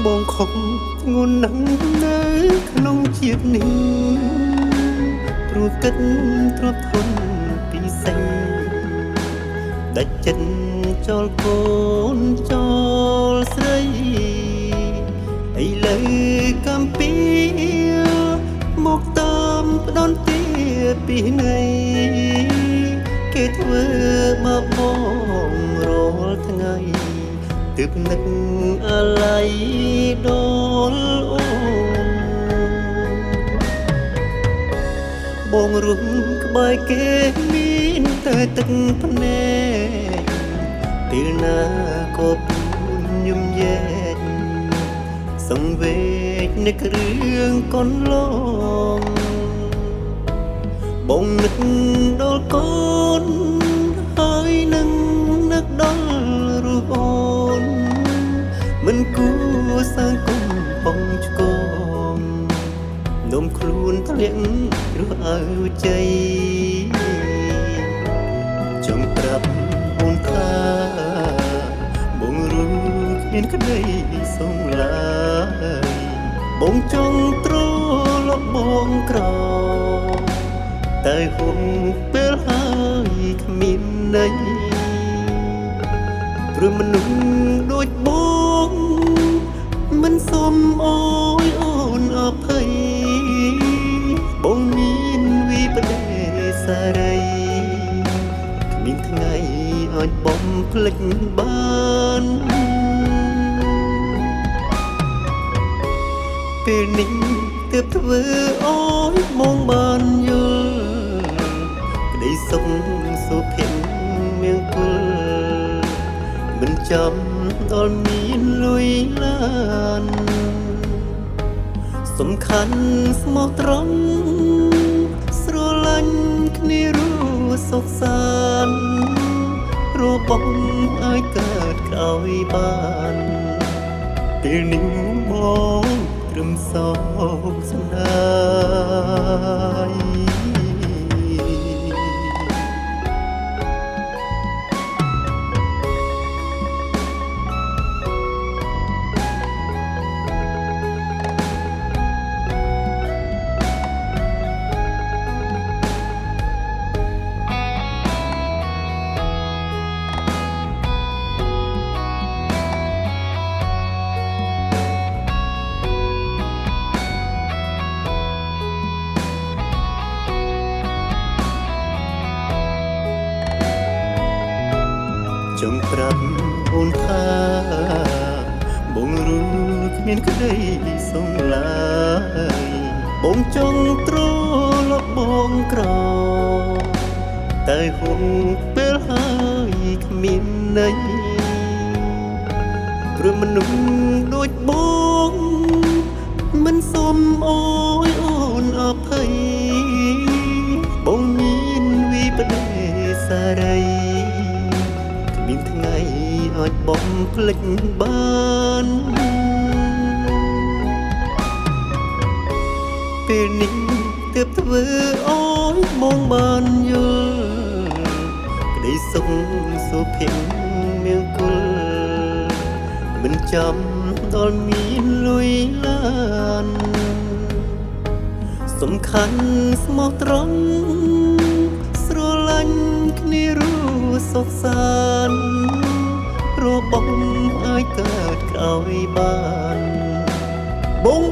បងខំធ្ងន់ណាស់នៅក្នុងជាតិនេះព្រោះគិតទ្រពធនពីសេងដាច់ចិត្តចូលកូនចូលស្រីឥឡូវកំពីមកតាមផ្ដន់ទាពីណីគេធ្វើមកបងរាល់ថ្ងៃទើបនឹកអាឡ័យដល់អូនបងរំក្បែរគេមានតែទឹកភ្នែកពេលណាក៏ពូនញឹមយែកសង្វេគនឹករឿងកូនឡងបងនឹកដល់កូនហើយនឹងនឹកដល់រូបអូនមិនគួរសាងគុំបងឆ្កងនំខ្លួនធ្លាក់រស់អើជ័យចង់ប្រាប់អូនថាបងรู้គ្មានក្តីសុំឡើយបងចង់ទ្រលប់បងក្រតែហុំពេលហើយគ្មានន័យព្រមមនុស្សដូចបងមិនសុំអូយអូនអភ័យបងមានវិបដិសារីគ្មានថ្ងៃអាចបំភ្លេចបានពេលនេះទើបធ្វើអូនមកបានយល់ក្តីសុខសុភមមង្គលមិនចាំដល់មានលុយឡានសំខាន់ស្មោះត្រង់ស្រឡាញ់គ្នារស់សុខសាន្តរបស់ឲ្យកើតក្រោយបានពេលនេះបងត្រឹមសោកស្ដាយចង់ប្រាប់អូនថាបងรู้គ្មានក្តីសុំឡើយបងចង់ទ្រលប់បងក្រតែហុំពេលហើយគ្មានន័យព្រមមនុស្សដូចបងមិនសុំអូយអូនអភ័យបងមានវិបដិសារីមានថ្ងៃអាចបំភ្លេចបានពេលនេះទើបធ្វើអូនមកបានយល់ក្តីសុខសុភមង្គលមិនចាំដល់មានលុយឡានសំខាន់ស្មោះត្រង់ស្រឡាញ់គ្នារស់សុខសាន្តរបស់ឲ្យកើតក្រោយបានបង